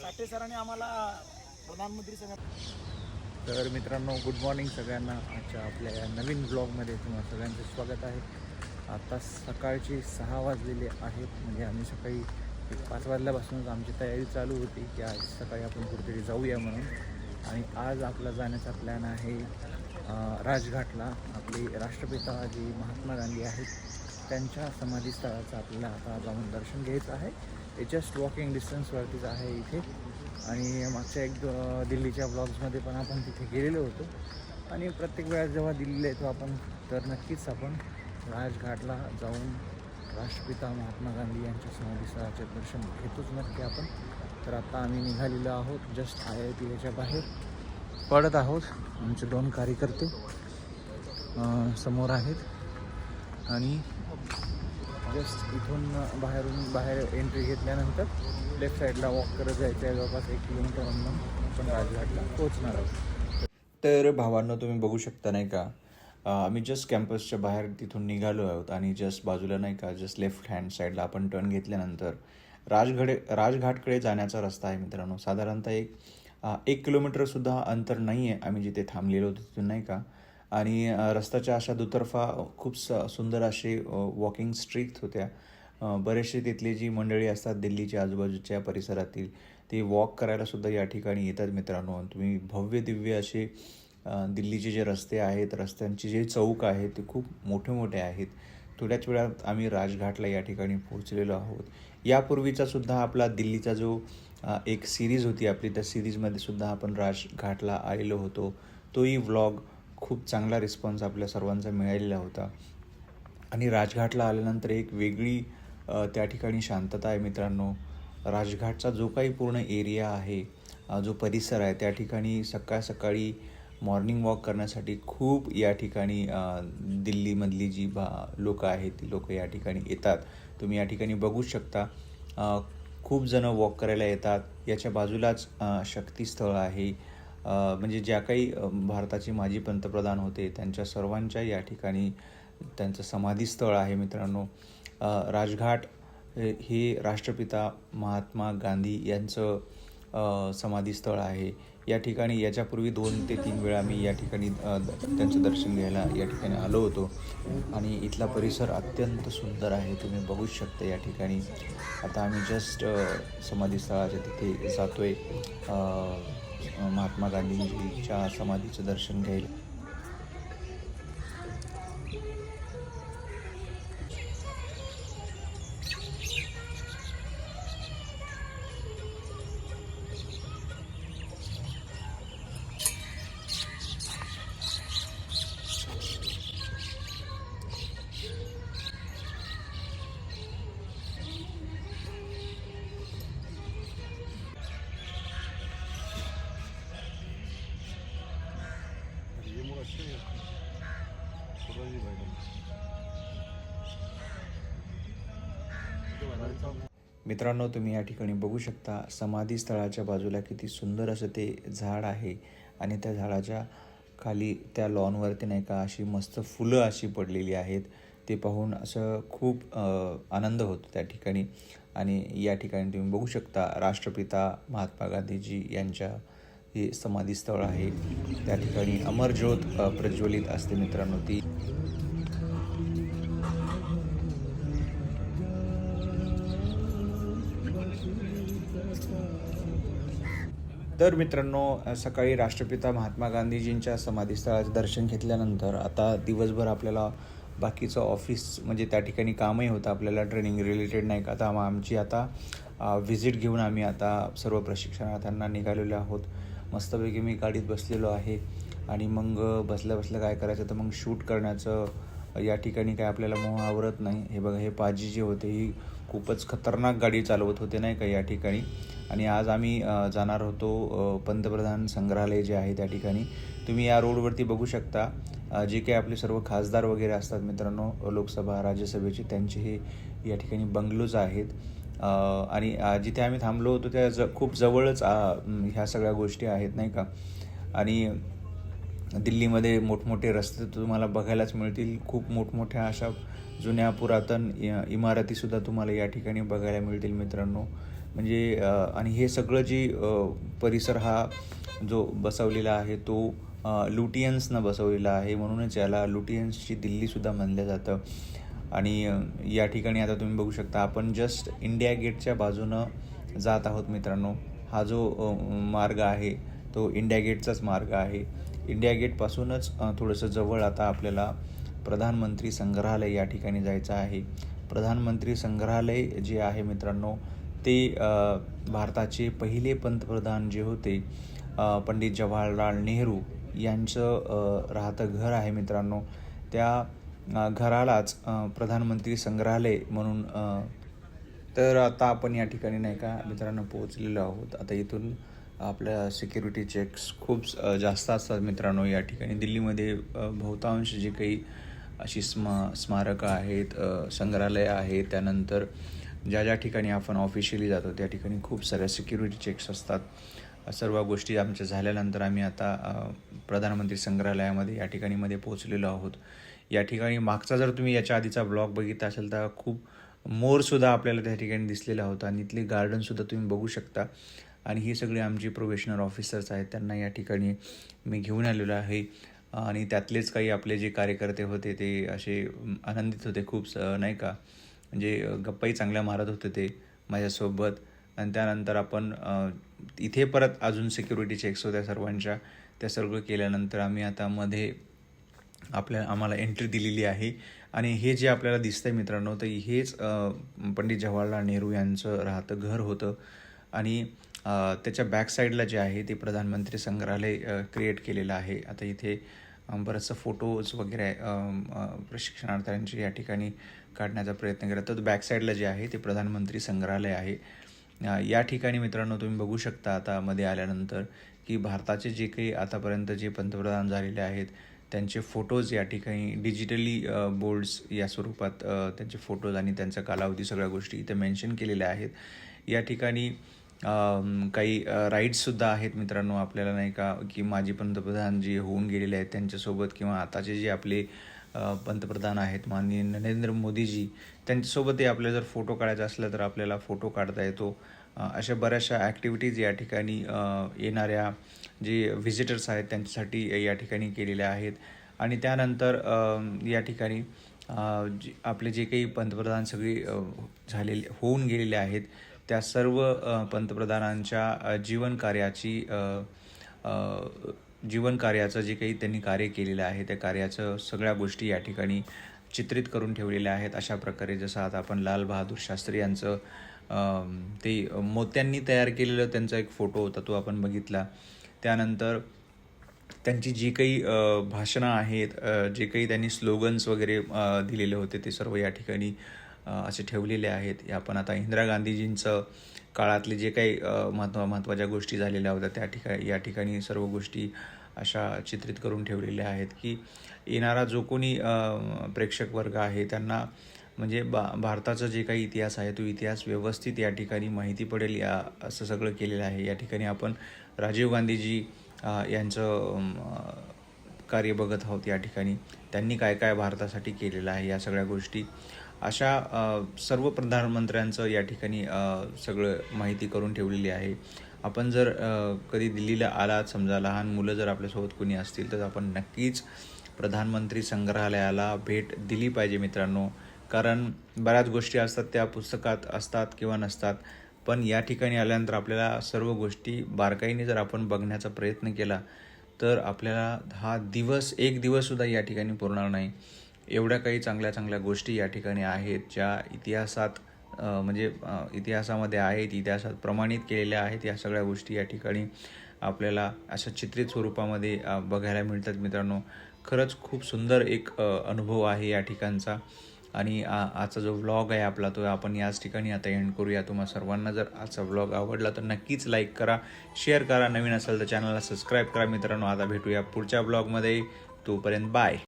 साठे सरांनी आम्हाला प्रधानमंत्री तर मित्रांनो, गुड मॉर्निंग सगळ्यांना. आजच्या आपल्या या नवीन ब्लॉगमध्ये तुम्हाला सगळ्यांचं स्वागत आहे. आता सकाळचे 6 वाजलेले आहेत. म्हणजे आम्ही सकाळी 5 वाजल्यापासूनच आमची तयारी चालू होती की आज सकाळी आपण कुठेतरी जाऊया म्हणून. आणि आज आपला जाण्याचा प्लॅन आहे राजघाटला. आपले राष्ट्रपिता जे महात्मा गांधी आहेत त्यांच्या समाधीस्थळाचं आपल्याला आता जाऊन दर्शन घ्यायचं आहे. ते जस्ट वॉकिंग डिस्टन्सवरतीच आहे इथे. आणि मागच्या एक दिल्लीच्या ब्लॉग्समध्ये पण आपण तिथे गेलेलो होतो. आणि प्रत्येक वेळा जेव्हा दिल्लीला येतो आपण तर नक्कीच आपण राजघाटला जाऊन राष्ट्रपिता महात्मा गांधी यांच्या समाधीस्थळाचे दर्शन घेतोच नक्की आपण. तर आता आम्ही निघालेलो आहोत. जस्ट IIT बाहेर पडत आहोत. आमचे 2 कार्यकर्ते समोर आहेत आणि जस्ट इथून बाहेर एंट्री घेतल्यानंतर लेफ्ट साईडला वॉक करत जायचं आहे. जवळपास 1 किलोमीटर अंतर आपण राजघाटला पोहोचणार आहोत. तर भावांनो, तुम्ही बघू शकता नाही का, आम्ही जस्ट कॅम्पसच्या बाहेर तिथून निघालो आहोत आणि जस्ट बाजूला नाही का, जस्ट लेफ्ट हँड साईडला आपण टर्न घेतल्यानंतर राजघाटकडे जाण्याचा रस्ता आहे मित्रांनो. साधारणतः 1 किलोमीटरसुद्धा अंतर नाही आहे आम्ही जिथे थांबलेलो होतो तिथून नाही का. आणि रस्त्याच्या अशा दुतर्फा खूप सुंदर असे वॉकिंग स्ट्रीट होत्या. बरेचसे तिथली जी मंडळी असतात दिल्लीच्या आजूबाजूच्या परिसरातील, ते वॉक करायलासुद्धा या ठिकाणी येतात मित्रांनो. तुम्ही भव्य दिव्य असे दिल्लीचे जे रस्ते आहेत, रस्त्यांचे जे चौक आहेत ते खूप मोठे मोठे आहेत. थोड्याच वेळात आम्ही राजघाटला या ठिकाणी पोहोचलेलो आहोत. यापूर्वीचा सुद्धा आपला दिल्लीचा जो एक सिरीज होती आपली, त्या सिरीजमध्ये सुद्धा आपण राजघाटला आलेलो होतो. तोही व्लॉग खूप चांगला रिस्पॉन्स आपल्या सर्वांचा मिळालेला होता. आणि राजघाटला आल्यानंतर एक वेगळी त्या ठिकाणी शांतता आहे मित्रांनो. राजघाटचा जो काही पूर्ण एरिया आहे, जो परिसर आहे, त्या ठिकाणी सकाळी मॉर्निंग वॉक करण्यासाठी खूप या ठिकाणी दिल्लीमधली जी लोकं आहेत ती लोकं या ठिकाणी येतात. तुम्ही या ठिकाणी बघू शकता. खूप जणं वॉक करायला येतात. याच्या बाजूलाच शक्तीस्थळ आहे. म्हणजे ज्या काही भारताचे माजी पंतप्रधान होते त्यांच्या सर्वांच्या या ठिकाणी त्यांचं समाधीस्थळ आहे मित्रांनो. राजघाट हे राष्ट्रपिता महात्मा गांधी यांचं समाधीस्थळ आहे. या ठिकाणी याच्यापूर्वी 2 ते 3 वेळा मी या ठिकाणी त्यांचं दर्शन घ्यायला या ठिकाणी आलो होतो. आणि इथला परिसर अत्यंत सुंदर आहे, तुम्ही बघू शकता या ठिकाणी. आता आम्ही जस्ट समाधीस्थळाच्या तिथे जातो आहे महात्मा गांधींजीच्या समाधीचं दर्शन घ्यायला. मित्रांनो, तुम्ही या ठिकाणी बघू शकता समाधी स्थळाच्या बाजूला किती सुंदर असं ते झाड आहे. आणि त्या झाडाच्या खाली त्या लॉनवरती नाही का अशी मस्त फुलं अशी पडलेली आहेत. ते पाहून असं खूप आनंद होतो त्या ठिकाणी. आणि या ठिकाणी तुम्ही बघू शकता राष्ट्रपिता महात्मा गांधीजी यांच्या हे समाधीस्थळ आहे. त्या ठिकाणी अमर ज्योत प्रज्वलित असते मित्रांनो ती. तर मित्रांनो, सकाळी राष्ट्रपिता महात्मा गांधीजींच्या समाधीस्थळाचं दर्शन घेतल्यानंतर आता दिवसभर आपल्याला बाकीचं ऑफिस म्हणजे त्या ठिकाणी कामही होतं आपल्याला ट्रेनिंग रिलेटेड नाही का. आता व्हिजिट घेऊन आम्ही आता सर्व प्रशिक्षणार्थ्यांना निघालेलो आहोत. मस्तपैकी मी गाडीत बसलेलो आहे आणि मग बसल्या काय करायचं तर मग शूट करण्याचं या ठिकाणी काय आपल्याला मोह आवरत नाही. हे बघा, हे पाजी जे होते ही खूपच खतरनाक गाडी चालवत होते नाही का या ठिकाणी. आणि आज आम्ही जाणार होतो पंतप्रधान संग्रहालय जे आहे त्या ठिकाणी. तुम्ही या रोडवरती बघू शकता जे काही आपले सर्व खासदार वगैरे असतात मित्रांनो, लोकसभा राज्यसभेचे, त्यांचे हे या ठिकाणी बंगलोज आहेत. आणि जिथे आम्ही थांबलो होतो त्या खूप जवळच ह्या सगळ्या गोष्टी आहेत नाही का. आणि दिल्लीमध्ये मोठमोठे रस्ते तुम्हाला बघायलाच मिळतील. खूप मोठमोठ्या अशा जुन्या पुरातन इमारतीसुद्धा तुम्हाला या ठिकाणी बघायला मिळतील मित्रांनो. म्हणजे आणि हे सगळं जी परिसर हा जो बसवलेला आहे तो लुटियन्सनं बसवलेला आहे, म्हणूनच याला लुटियन्सची दिल्लीसुद्धा म्हणलं जातं. आणि या ठिकाणी आता तुम्ही बघू शकता, आपण जस्ट इंडिया गेटच्या बाजूनं जात आहोत मित्रांनो. हा जो मार्ग आहे तो इंडिया गेटचाच मार्ग आहे. इंडिया गेटपासूनच थोडंसं जवळ आता आपल्याला प्रधानमंत्री संग्रहालय या ठिकाणी जायचं आहे. प्रधानमंत्री संग्रहालय जे आहे मित्रांनो, ते भारताचे पहिले पंतप्रधान जे होते पंडित जवाहरलाल नेहरू यांचं राहतं घर आहे मित्रांनो. त्या घरालाच प्रधानमंत्री संग्रहालय म्हणून तर आता आपण या ठिकाणी नाही का मित्रांनो पोहोचलेलो आहोत. आता इथून आपल्या सिक्युरिटी चेक्स खूप जास्त असतात मित्रांनो. या ठिकाणी दिल्लीमध्ये बहुतांश जे काही अशी स्मारकं आहेत, संग्रहालय आहेत, त्यानंतर ज्या ठिकाणी आपण ऑफिशियली जातो त्या ठिकाणी खूप साऱ्या सिक्युरिटी चेक्स असतात. सर्व गोष्टी आमच्या झाल्यानंतर आम्ही आता प्रधानमंत्री संग्रहालयामध्ये या ठिकाणी पोहोचलेलो आहोत. या ठिकाणी मागचा जर तुम्ही याच्या आधीचा ब्लॉग बघितला असेल तर खूप मोरसुद्धा आपल्याला त्या ठिकाणी दिसलेला होता आणि इथली गार्डनसुद्धा तुम्ही बघू शकता. आणि ही सगळी आमची प्रोबेशनर ऑफिसर्स आहेत, त्यांना या ठिकाणी मी घेऊन आलेलो आहे. आणि त्यातलेच काही आपले जे कार्यकर्ते होते ते असे आनंदित होते खूप, नाही का, म्हणजे गप्पाही चांगल्या मारत होते ते माझ्यासोबत. आणि त्यानंतर आपण इथे परत अजून सिक्युरिटी चेक्स होत्या सर्वांच्या, त्या सगळं केल्यानंतर आम्ही आता मध्ये आम्हाला एंट्री दिलेली आहे. आणि हे जे आपल्याला दिसतंय मित्रांनो, तर हेच पंडित जवाहरलाल नेहरू यांचं राहतं घर होतं. आणि त्याच्या बॅक साईडला जे आहे ते प्रधानमंत्री संग्रहालय क्रिएट केलेलं आहे. आता इथे बरंचसं फोटोज वगैरे प्रशिक्षणार्थ्यांचे या ठिकाणी काढण्याचा प्रयत्न केला. तर बॅक साईडला जे आहे ते प्रधानमंत्री संग्रहालय आहे. या ठिकाणी मित्रांनो तुम्ही बघू शकता आता मध्ये आल्यानंतर की भारताचे जे काही आतापर्यंत जे पंतप्रधान झालेले आहेत त्यांचे फोटोज या ठिकाणी डिजिटली बोर्ड्स या स्वरूपात त्यांचे फोटोज आणि त्यांचा कालावधी सगळ्या गोष्टी इथे मेन्शन केलेल्या आहेत. या ठिकाणी काही राईड्ससुद्धा आहेत मित्रांनो आपल्याला, नाही का, की माजी पंतप्रधान जे होऊन गेलेले आहेत त्यांच्यासोबत किंवा आताचे जे आपले पंतप्रधान आहेत माननीय नरेंद्र मोदीजी, त्यांच्यासोबतही आपल्याला जर फोटो काढायचा असला तर आपल्याला फोटो काढता येतो. अशा बऱ्याचशा ॲक्टिव्हिटीज या ठिकाणी येणाऱ्या जे व्हिजिटर्स आहेत त्यांच्यासाठी या ठिकाणी केलेल्या आहेत. आणि त्यानंतर या ठिकाणी आपले जे काही पंतप्रधान सगळे होऊन गेलेले आहेत त्या सर्व पंतप्रधानांच्या जीवनकार्याचं जे काही त्यांनी कार्य केलेलं आहे त्या कार्याचं सगळ्या गोष्टी या ठिकाणी चित्रित करून ठेवलेल्या आहेत. अशा प्रकारे जसं आता आपण लाल बहादूर शास्त्री यांचं ते मोत्यांनी तयार केलेलं त्यांचा एक फोटो होता, तो आपण बघितला. त्यानंतर त्यांची जी काही भाषणं आहेत, जे काही त्यांनी स्लोगन्स वगैरे दिलेले होते ते सर्व या ठिकाणी असे ठेवलेले आहेत. आपण आता इंदिरा गांधीजींचं काळातले जे काही महत्त्वाच्या गोष्टी झालेल्या होत्या या ठिकाणी सर्व गोष्टी अशा चित्रित करून ठेवलेल्या आहेत की येणारा जो कोणी प्रेक्षक वर्ग आहे त्यांना म्हणजे भारताचा जे काही इतिहास आहे तो इतिहास व्यवस्थित या ठिकाणी माहिती पडेल असं सगळं केलेलं आहे. या ठिकाणी आपण राजीव गांधीजी यांचं कार्य बघत आहोत. या ठिकाणी त्यांनी काय काय भारतासाठी केलेलं आहे या सगळ्या गोष्टी अशा सर्व प्रधानमंत्र्यांचं या ठिकाणी सगळं माहिती करून ठेवलेली आहे. आपण जर कधी दिल्लीला आलात, समजा लहान मुलं जर आपल्यासोबत कोणी असतील तर आपण नक्कीच प्रधानमंत्री संग्रहालयाला भेट दिली पाहिजे मित्रांनो. कारण बऱ्याच गोष्टी असतात त्या पुस्तकात असतात किंवा नसतात, पण या ठिकाणी आल्यानंतर आपल्याला सर्व गोष्टी बारकाईने जर आपण बघण्याचा प्रयत्न केला तर आपल्याला एक दिवससुद्धा या ठिकाणी पुरणार नाही. एवढ्या काही चांगल्या गोष्टी या ठिकाणी आहेत ज्या इतिहासामध्ये आहेत, इतिहासात प्रमाणित केलेल्या आहेत. या सगळ्या गोष्टी या ठिकाणी आपल्याला अशा चित्रित स्वरूपामध्ये बघायला मिळतात मित्रांनो. खरंच खूप सुंदर एक अनुभव आहे या ठिकाणचा. आणि आजचा जो व्लॉग आहे आपला तो आपण याच ठिकाणी आता एंड करूया. तुम्हा सर्वांना जर आजचा व्लॉग आवडला तर नक्कीच लाईक करा, शेअर करा, नवीन असेल तर चॅनलला सबस्क्राईब करा मित्रांनो. आता भेटूया पुढच्या व्लॉगमध्ये, तोपर्यंत बाय.